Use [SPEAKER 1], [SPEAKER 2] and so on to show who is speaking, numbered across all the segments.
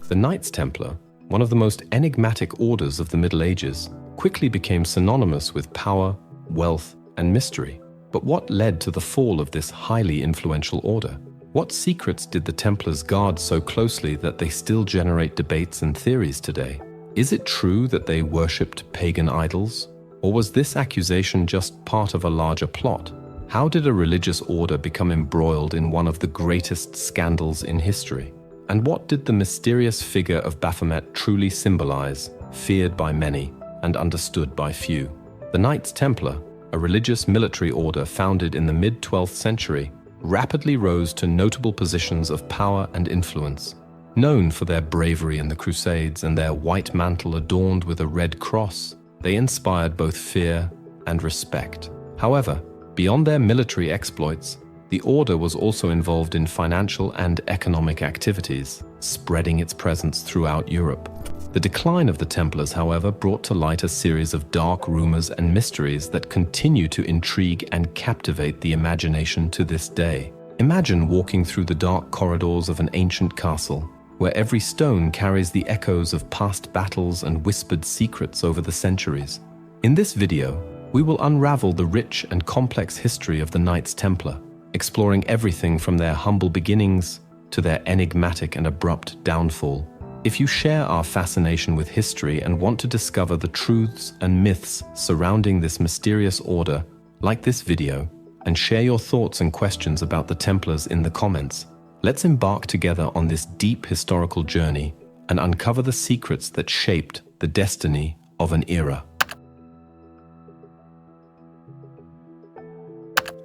[SPEAKER 1] The Knights Templar, one of the most enigmatic orders of the Middle Ages, quickly became synonymous with power, wealth, and mystery. But what led to the fall of this highly influential order? What secrets did the Templars guard so closely that they still generate debates and theories today? Is it true that they worshipped pagan idols? Or was this accusation just part of a larger plot? How did a religious order become embroiled in one of the greatest scandals in history? And what did the mysterious figure of Baphomet truly symbolize, feared by many and understood by few? The Knights Templar, a religious military order founded in the mid-12th century, rapidly rose to notable positions of power and influence. Known for their bravery in the Crusades and their white mantle adorned with a red cross, they inspired both fear and respect. However, beyond their military exploits, the order was also involved in financial and economic activities, spreading its presence throughout Europe. The decline of the Templars, however, brought to light a series of dark rumors and mysteries that continue to intrigue and captivate the imagination to this day. Imagine walking through the dark corridors of an ancient castle, where every stone carries the echoes of past battles and whispered secrets over the centuries. In this video, we will unravel the rich and complex history of the Knights Templar, exploring everything from their humble beginnings to their enigmatic and abrupt downfall. If you share our fascination with history and want to discover the truths and myths surrounding this mysterious order, like this video and share your thoughts and questions about the Templars in the comments. Let's embark together on this deep historical journey and uncover the secrets that shaped the destiny of an era.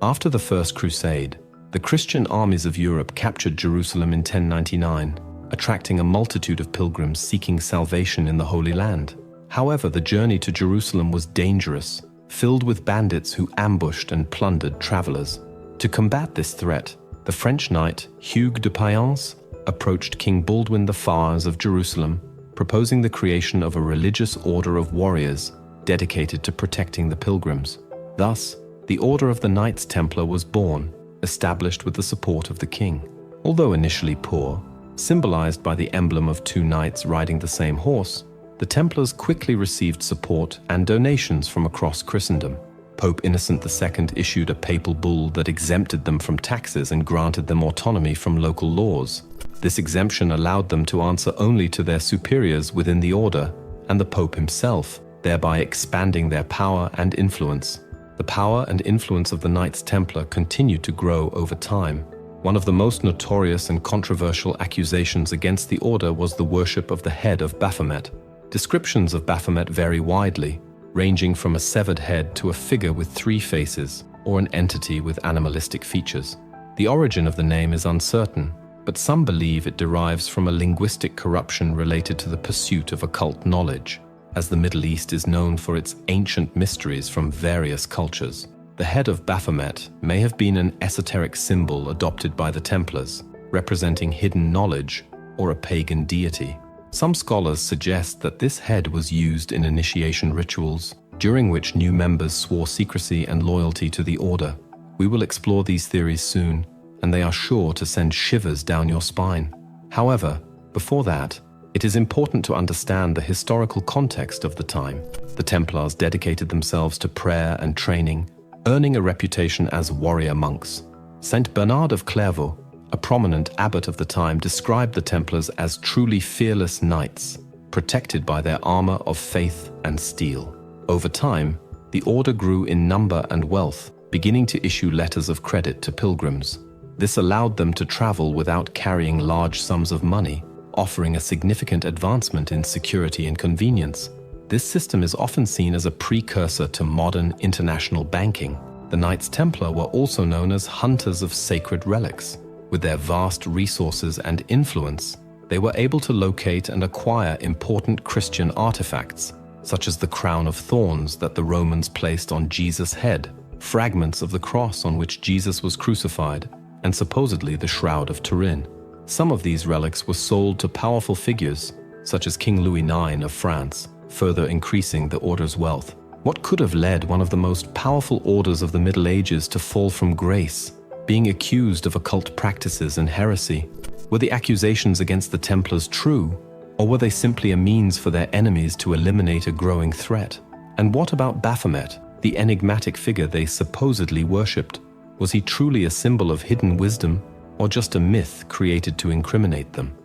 [SPEAKER 1] After the First Crusade, the Christian armies of Europe captured Jerusalem in 1099, attracting a multitude of pilgrims seeking salvation in the Holy Land. However, the journey to Jerusalem was dangerous, filled with bandits who ambushed and plundered travelers. To combat this threat, the French knight Hugues de Payens approached King Baldwin the Fars of Jerusalem, proposing the creation of a religious order of warriors dedicated to protecting the pilgrims. Thus, the Order of the Knights Templar was born, established with the support of the king. Although initially poor, symbolized by the emblem of two knights riding the same horse, the Templars quickly received support and donations from across Christendom. Pope Innocent II issued a papal bull that exempted them from taxes and granted them autonomy from local laws. This exemption allowed them to answer only to their superiors within the order and the Pope himself, thereby expanding their power and influence. The power and influence of the Knights Templar continued to grow over time. One of the most notorious and controversial accusations against the order was the worship of the head of Baphomet. Descriptions of Baphomet vary widely, ranging from a severed head to a figure with three faces, or an entity with animalistic features. The origin of the name is uncertain, but some believe it derives from a linguistic corruption related to the pursuit of occult knowledge, as the Middle East is known for its ancient mysteries from various cultures. The head of Baphomet may have been an esoteric symbol adopted by the Templars, representing hidden knowledge or a pagan deity. Some scholars suggest that this head was used in initiation rituals, during which new members swore secrecy and loyalty to the order. We will explore these theories soon, and they are sure to send shivers down your spine. However, before that, it is important to understand the historical context of the time. The Templars dedicated themselves to prayer and training, earning a reputation as warrior monks. Saint Bernard of Clairvaux, a prominent abbot of the time, described the Templars as truly fearless knights, protected by their armor of faith and steel. Over time, the order grew in number and wealth, beginning to issue letters of credit to pilgrims. This allowed them to travel without carrying large sums of money, offering a significant advancement in security and convenience. This system is often seen as a precursor to modern international banking. The Knights Templar were also known as hunters of sacred relics. With their vast resources and influence, they were able to locate and acquire important Christian artifacts, such as the crown of thorns that the Romans placed on Jesus' head, fragments of the cross on which Jesus was crucified, and supposedly the Shroud of Turin. Some of these relics were sold to powerful figures, such as King Louis IX of France, further increasing the order's wealth. What could have led one of the most powerful orders of the Middle Ages to fall from grace, being accused of occult practices and heresy? Were the accusations against the Templars true, Or were they simply a means for their enemies to eliminate a growing threat? And what about Baphomet, the enigmatic figure they supposedly worshipped? Was he truly a symbol of hidden wisdom, or just a myth created to incriminate them?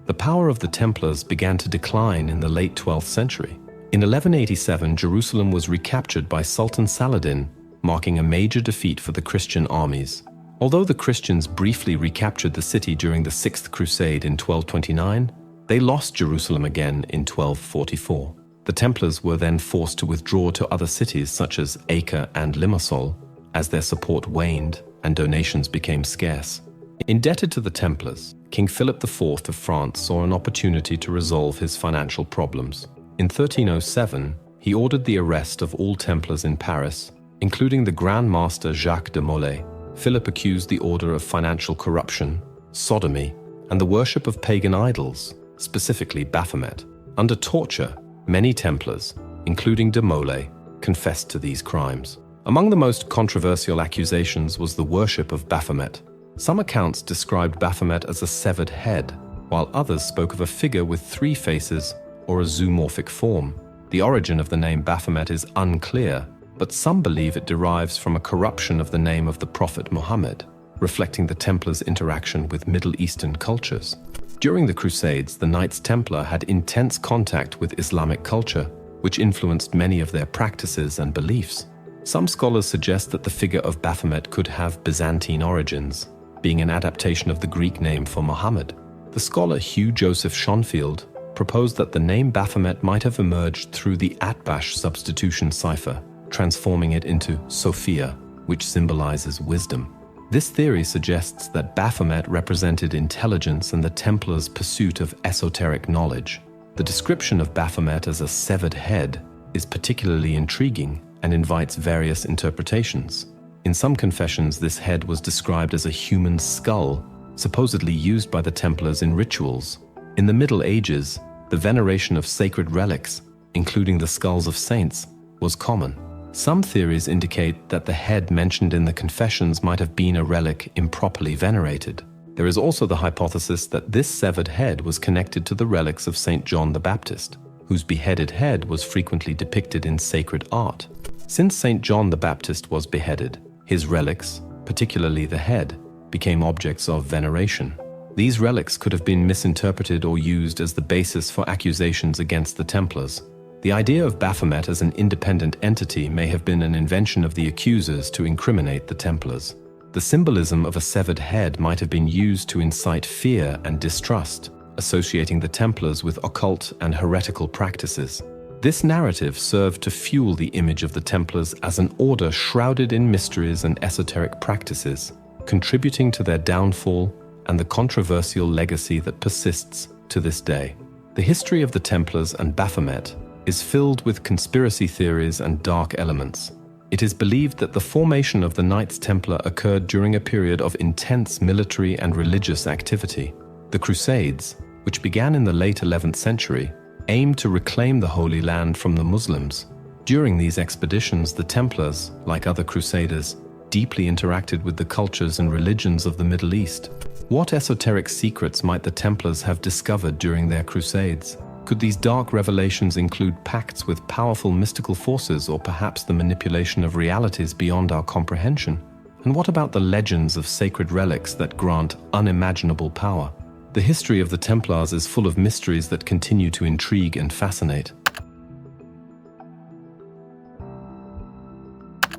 [SPEAKER 1] The power of the Templars began to decline in the late 12th century. In 1187, Jerusalem was recaptured by Sultan Saladin, marking a major defeat for the Christian armies. Although the Christians briefly recaptured the city during the Sixth Crusade in 1229, they lost Jerusalem again in 1244. The Templars were then forced to withdraw to other cities such as Acre and Limassol, as their support waned and donations became scarce. Indebted to the Templars, King Philip IV of France saw an opportunity to resolve his financial problems. In 1307, he ordered the arrest of all Templars in Paris, including the Grand Master Jacques de Molay. Philip accused the order of financial corruption, sodomy, and the worship of pagan idols, specifically Baphomet. Under torture, many Templars, including de Molay, confessed to these crimes. Among the most controversial accusations was the worship of Baphomet. Some accounts described Baphomet as a severed head, while others spoke of a figure with 3 faces or a zoomorphic form. The origin of the name Baphomet is unclear, but some believe it derives from a corruption of the name of the Prophet Muhammad, reflecting the Templars' interaction with Middle Eastern cultures. During the Crusades, the Knights Templar had intense contact with Islamic culture, which influenced many of their practices and beliefs. Some scholars suggest that the figure of Baphomet could have Byzantine origins, being an adaptation of the Greek name for Muhammad. The scholar Hugh Joseph Schonfield proposed that the name Baphomet might have emerged through the Atbash substitution cipher, transforming it into Sophia, which symbolizes wisdom. This theory suggests that Baphomet represented intelligence and the Templars' pursuit of esoteric knowledge. The description of Baphomet as a severed head is particularly intriguing and invites various interpretations. In some confessions, this head was described as a human skull, supposedly used by the Templars in rituals. In the Middle Ages, the veneration of sacred relics, including the skulls of saints, was common. Some theories indicate that the head mentioned in the confessions might have been a relic improperly venerated. There is also the hypothesis that this severed head was connected to the relics of St. John the Baptist, whose beheaded head was frequently depicted in sacred art. Since St. John the Baptist was beheaded, his relics, particularly the head, became objects of veneration. These relics could have been misinterpreted or used as the basis for accusations against the Templars. The idea of Baphomet as an independent entity may have been an invention of the accusers to incriminate the Templars. The symbolism of a severed head might have been used to incite fear and distrust, associating the Templars with occult and heretical practices. This narrative served to fuel the image of the Templars as an order shrouded in mysteries and esoteric practices, contributing to their downfall and the controversial legacy that persists to this day. The history of the Templars and Baphomet is filled with conspiracy theories and dark elements. It is believed that the formation of the Knights Templar occurred during a period of intense military and religious activity. The Crusades, which began in the late 11th century, aimed to reclaim the Holy Land from the Muslims. During these expeditions, the Templars, like other crusaders, deeply interacted with the cultures and religions of the Middle East. What esoteric secrets might the Templars have discovered during their crusades? Could these dark revelations include pacts with powerful mystical forces, or perhaps the manipulation of realities beyond our comprehension? And what about the legends of sacred relics that grant unimaginable power? The history of the Templars is full of mysteries that continue to intrigue and fascinate.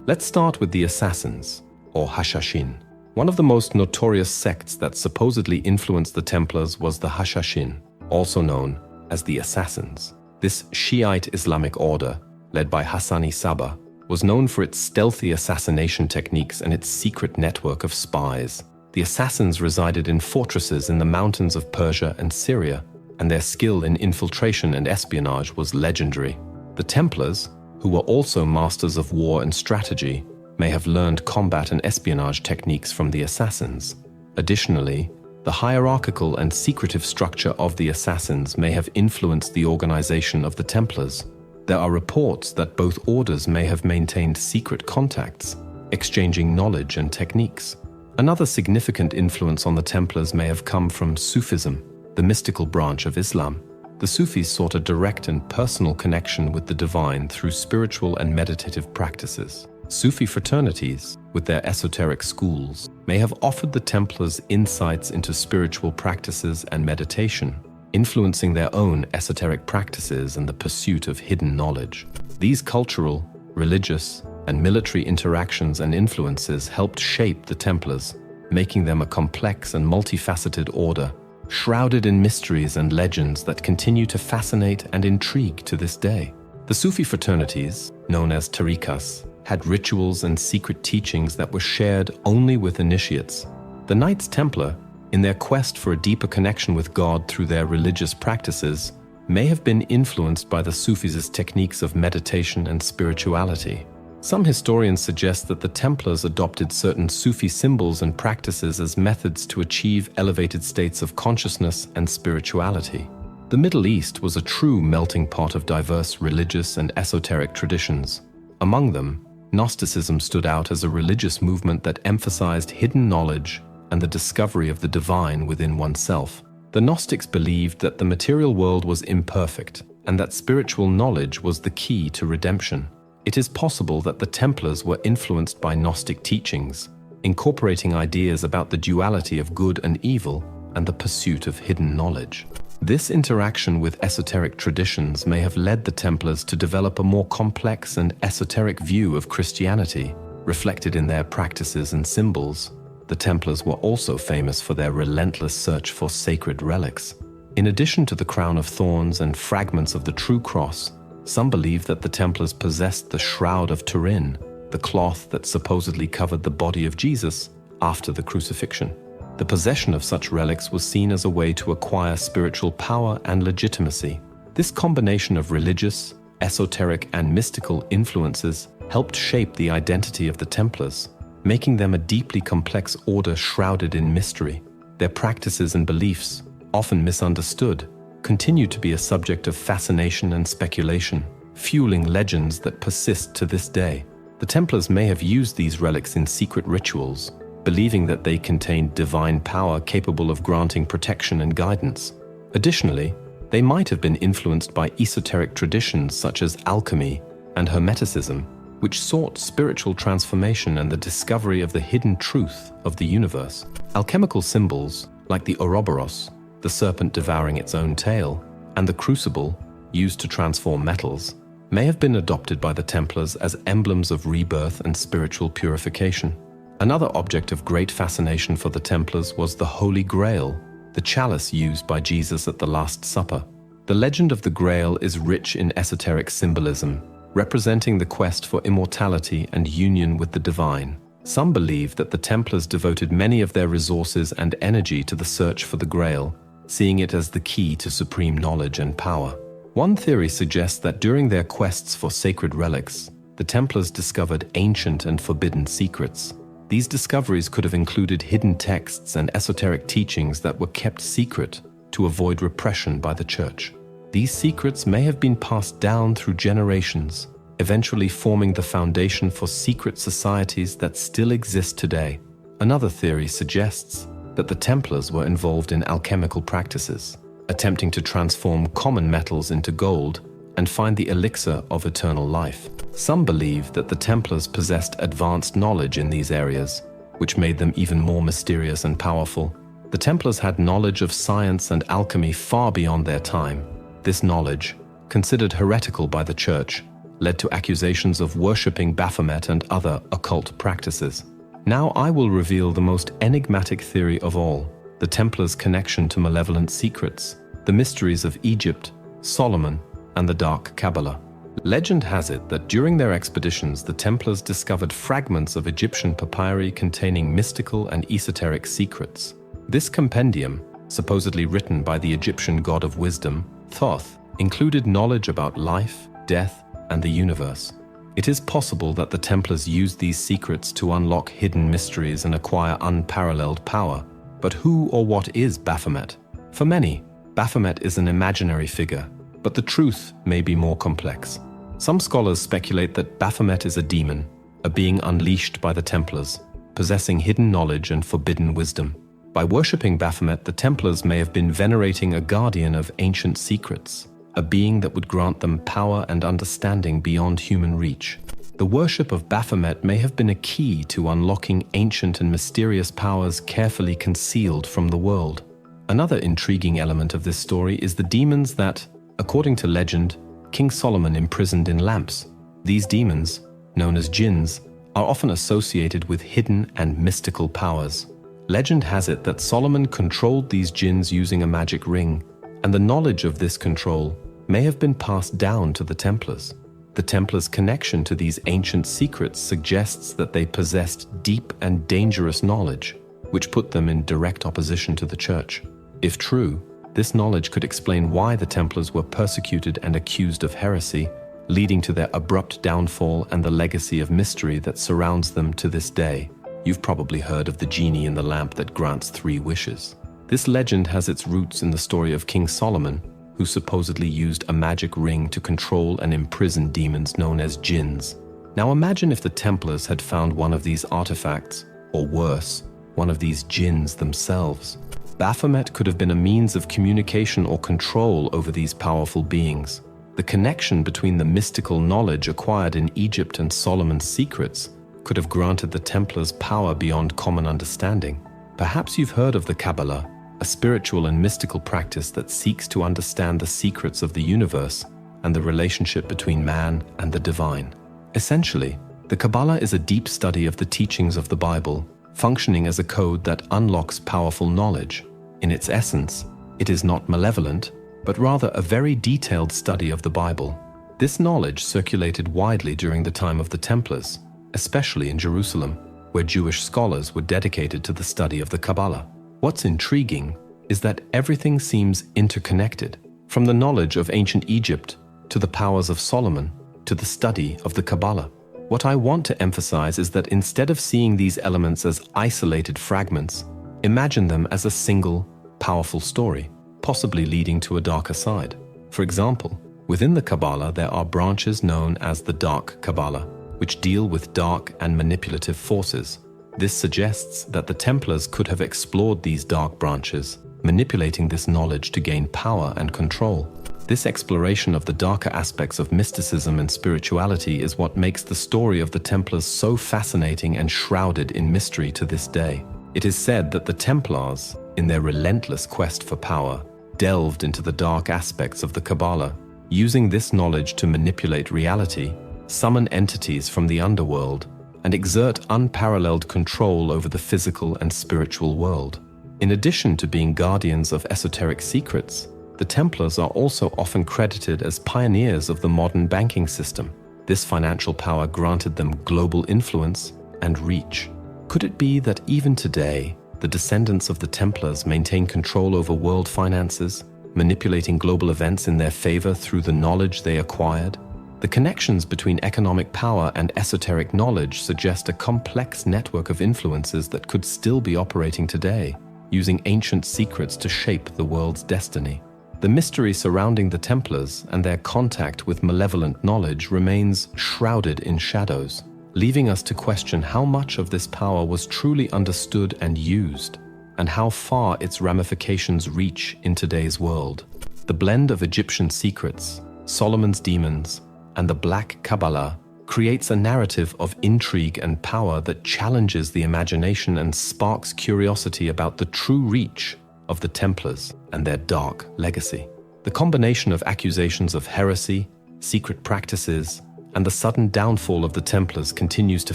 [SPEAKER 1] Let's start with the Assassins, or Hashashin. One of the most notorious sects that supposedly influenced the Templars was the Hashashin, also known as the Assassins. This Shiite Islamic order, led by Hassani Sabah, was known for its stealthy assassination techniques and its secret network of spies. The assassins resided in fortresses in the mountains of Persia and Syria, and their skill in infiltration and espionage was legendary. The Templars, who were also masters of war and strategy, may have learned combat and espionage techniques from the assassins. Additionally, the hierarchical and secretive structure of the assassins may have influenced the organization of the Templars. There are reports that both orders may have maintained secret contacts, exchanging knowledge and techniques. Another significant influence on the Templars may have come from Sufism, the mystical branch of Islam. The Sufis sought a direct and personal connection with the divine through spiritual and meditative practices. Sufi fraternities, with their esoteric schools, may have offered the Templars insights into spiritual practices and meditation, influencing their own esoteric practices and the pursuit of hidden knowledge. These cultural, religious, and military interactions and influences helped shape the Templars, making them a complex and multifaceted order, shrouded in mysteries and legends that continue to fascinate and intrigue to this day. The Sufi fraternities, known as tariqas, had rituals and secret teachings that were shared only with initiates. The Knights Templar, in their quest for a deeper connection with God through their religious practices, may have been influenced by the Sufis' techniques of meditation and spirituality. Some historians suggest that the Templars adopted certain Sufi symbols and practices as methods to achieve elevated states of consciousness and spirituality. The Middle East was a true melting pot of diverse religious and esoteric traditions. Among them, Gnosticism stood out as a religious movement that emphasized hidden knowledge and the discovery of the divine within oneself. The Gnostics believed that the material world was imperfect and that spiritual knowledge was the key to redemption. It is possible that the Templars were influenced by Gnostic teachings, incorporating ideas about the duality of good and evil and the pursuit of hidden knowledge. This interaction with esoteric traditions may have led the Templars to develop a more complex and esoteric view of Christianity, reflected in their practices and symbols. The Templars were also famous for their relentless search for sacred relics. In addition to the crown of thorns and fragments of the true cross, some believe that the Templars possessed the Shroud of Turin, the cloth that supposedly covered the body of Jesus after the crucifixion. The possession of such relics was seen as a way to acquire spiritual power and legitimacy. This combination of religious, esoteric, and mystical influences helped shape the identity of the Templars, making them a deeply complex order shrouded in mystery. Their practices and beliefs, often misunderstood, continue to be a subject of fascination and speculation, fueling legends that persist to this day. The Templars may have used these relics in secret rituals, believing that they contained divine power capable of granting protection and guidance. Additionally, they might have been influenced by esoteric traditions such as alchemy and Hermeticism, which sought spiritual transformation and the discovery of the hidden truth of the universe. Alchemical symbols, like the Ouroboros, the serpent devouring its own tail, and the crucible, used to transform metals, may have been adopted by the Templars as emblems of rebirth and spiritual purification. Another object of great fascination for the Templars was the Holy Grail, the chalice used by Jesus at the Last Supper. The legend of the Grail is rich in esoteric symbolism, representing the quest for immortality and union with the divine. Some believe that the Templars devoted many of their resources and energy to the search for the Grail, seeing it as the key to supreme knowledge and power. One theory suggests that during their quests for sacred relics, the Templars discovered ancient and forbidden secrets. These discoveries could have included hidden texts and esoteric teachings that were kept secret to avoid repression by the Church. These secrets may have been passed down through generations, eventually forming the foundation for secret societies that still exist today. Another theory suggests that the Templars were involved in alchemical practices, attempting to transform common metals into gold and find the elixir of eternal life. Some believe that the Templars possessed advanced knowledge in these areas, which made them even more mysterious and powerful. The Templars had knowledge of science and alchemy far beyond their time. This knowledge, considered heretical by the Church, led to accusations of worshipping Baphomet and other occult practices. Now I will reveal the most enigmatic theory of all, the Templars' connection to malevolent secrets, the mysteries of Egypt, Solomon, and the Dark Kabbalah. Legend has it that during their expeditions, the Templars discovered fragments of Egyptian papyri containing mystical and esoteric secrets. This compendium, supposedly written by the Egyptian god of wisdom, Thoth, included knowledge about life, death, and the universe. It is possible that the Templars used these secrets to unlock hidden mysteries and acquire unparalleled power. But who or what is Baphomet? For many, Baphomet is an imaginary figure, but the truth may be more complex. Some scholars speculate that Baphomet is a demon, a being unleashed by the Templars. possessing hidden knowledge and forbidden wisdom. By worshipping Baphomet, the Templars may have been venerating a guardian of ancient secrets, a being that would grant them power and understanding beyond human reach. The worship of Baphomet may have been a key to unlocking ancient and mysterious powers carefully concealed from the world. Another intriguing element of this story is the demons that, according to legend, King Solomon imprisoned in lamps. These demons, known as jinns, are often associated with hidden and mystical powers. Legend has it that Solomon controlled these jinns using a magic ring, and the knowledge of this control may have been passed down to the Templars. The Templars' connection to these ancient secrets suggests that they possessed deep and dangerous knowledge, which put them in direct opposition to the Church. If true, this knowledge could explain why the Templars were persecuted and accused of heresy, leading to their abrupt downfall and the legacy of mystery that surrounds them to this day. You've probably heard of the genie in the lamp that grants 3 wishes. This legend has its roots in the story of King Solomon, who supposedly used a magic ring to control and imprison demons known as jinns. Now imagine if the Templars had found one of these artifacts, or worse, one of these jinns themselves. Baphomet could have been a means of communication or control over these powerful beings. The connection between the mystical knowledge acquired in Egypt and Solomon's secrets could have granted the Templars power beyond common understanding. Perhaps you've heard of the Kabbalah, a spiritual and mystical practice that seeks to understand the secrets of the universe and the relationship between man and the divine. Essentially, the Kabbalah is a deep study of the teachings of the Bible, functioning as a code that unlocks powerful knowledge. In its essence, it is not malevolent, but rather a very detailed study of the Bible. This knowledge circulated widely during the time of the Templars, especially in Jerusalem, where Jewish scholars were dedicated to the study of the Kabbalah. What's intriguing is that everything seems interconnected, from the knowledge of ancient Egypt to the powers of Solomon to the study of the Kabbalah. What I want to emphasize is that instead of seeing these elements as isolated fragments, imagine them as a single, powerful story, possibly leading to a darker side. For example, within the Kabbalah there are branches known as the Dark Kabbalah, which deal with dark and manipulative forces. This suggests that the Templars could have explored these dark branches, manipulating this knowledge to gain power and control. This exploration of the darker aspects of mysticism and spirituality is what makes the story of the Templars so fascinating and shrouded in mystery to this day. It is said that the Templars, in their relentless quest for power, delved into the dark aspects of the Kabbalah, using this knowledge to manipulate reality, summon entities from the underworld, and exert unparalleled control over the physical and spiritual world. In addition to being guardians of esoteric secrets, the Templars are also often credited as pioneers of the modern banking system. This financial power granted them global influence and reach. Could it be that even today, the descendants of the Templars maintain control over world finances, manipulating global events in their favor through the knowledge they acquired? The connections between economic power and esoteric knowledge suggest a complex network of influences that could still be operating today, using ancient secrets to shape the world's destiny. The mystery surrounding the Templars and their contact with malevolent knowledge remains shrouded in shadows, leaving us to question how much of this power was truly understood and used, and how far its ramifications reach in today's world. The blend of Egyptian secrets, Solomon's demons, and the Black Kabbalah creates a narrative of intrigue and power that challenges the imagination and sparks curiosity about the true reach of the Templars and their dark legacy. The combination of accusations of heresy, secret practices, and the sudden downfall of the Templars continues to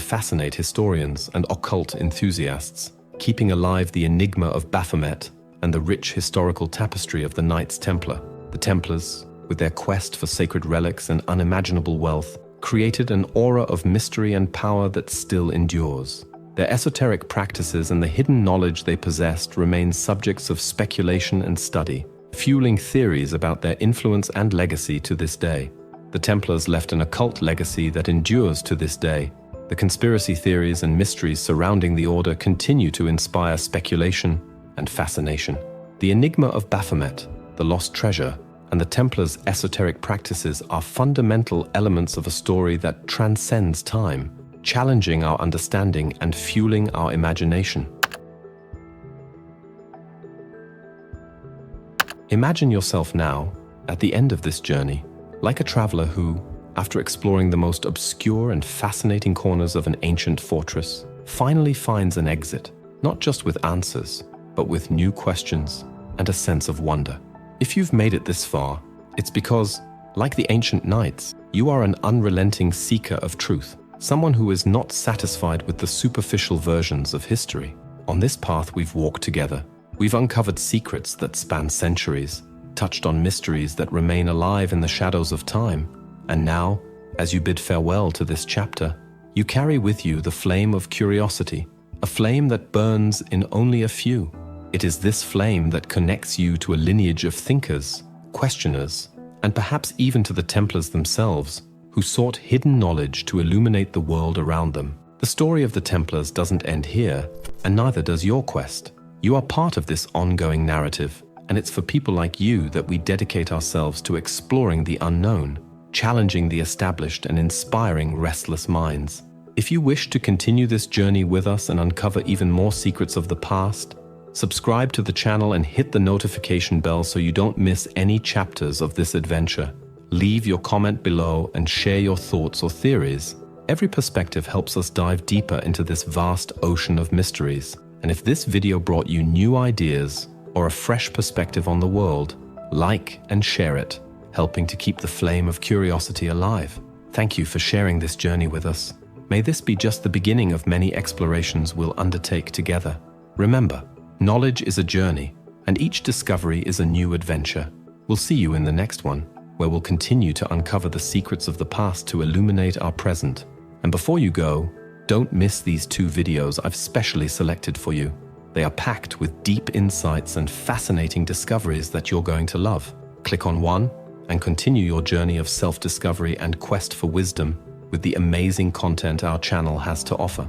[SPEAKER 1] fascinate historians and occult enthusiasts, keeping alive the enigma of Baphomet and the rich historical tapestry of the Knights Templar. The Templars, with their quest for sacred relics and unimaginable wealth, created an aura of mystery and power that still endures. Their esoteric practices and the hidden knowledge they possessed remain subjects of speculation and study, fueling theories about their influence and legacy to this day. The Templars left an occult legacy that endures to this day. The conspiracy theories and mysteries surrounding the order continue to inspire speculation and fascination. The enigma of Baphomet, the lost treasure, and the Templars' esoteric practices are fundamental elements of a story that transcends time, challenging our understanding and fueling our imagination. Imagine yourself now, at the end of this journey, like a traveler who, after exploring the most obscure and fascinating corners of an ancient fortress, finally finds an exit, not just with answers, but with new questions and a sense of wonder. If you've made it this far, it's because, like the ancient knights, you are an unrelenting seeker of truth, someone who is not satisfied with the superficial versions of history. On this path we've walked together. We've uncovered secrets that span centuries, touched on mysteries that remain alive in the shadows of time, and now, as you bid farewell to this chapter, you carry with you the flame of curiosity, a flame that burns in only a few. It is this flame that connects you to a lineage of thinkers, questioners, and perhaps even to the Templars themselves, who sought hidden knowledge to illuminate the world around them. The story of the Templars doesn't end here, and neither does your quest. You are part of this ongoing narrative, and it's for people like you that we dedicate ourselves to exploring the unknown, challenging the established and inspiring restless minds. If you wish to continue this journey with us and uncover even more secrets of the past, subscribe to the channel and hit the notification bell so you don't miss any chapters of this adventure. Leave your comment below and share your thoughts or theories. Every perspective helps us dive deeper into this vast ocean of mysteries. And if this video brought you new ideas or a fresh perspective on the world, like and share it, helping to keep the flame of curiosity alive. Thank you for sharing this journey with us. May this be just the beginning of many explorations we'll undertake together. Remember, knowledge is a journey, and each discovery is a new adventure. We'll see you in the next one, where we'll continue to uncover the secrets of the past to illuminate our present. And before you go, don't miss these 2 videos I've specially selected for you. They are packed with deep insights and fascinating discoveries that you're going to love. Click on one and continue your journey of self-discovery and quest for wisdom with the amazing content our channel has to offer.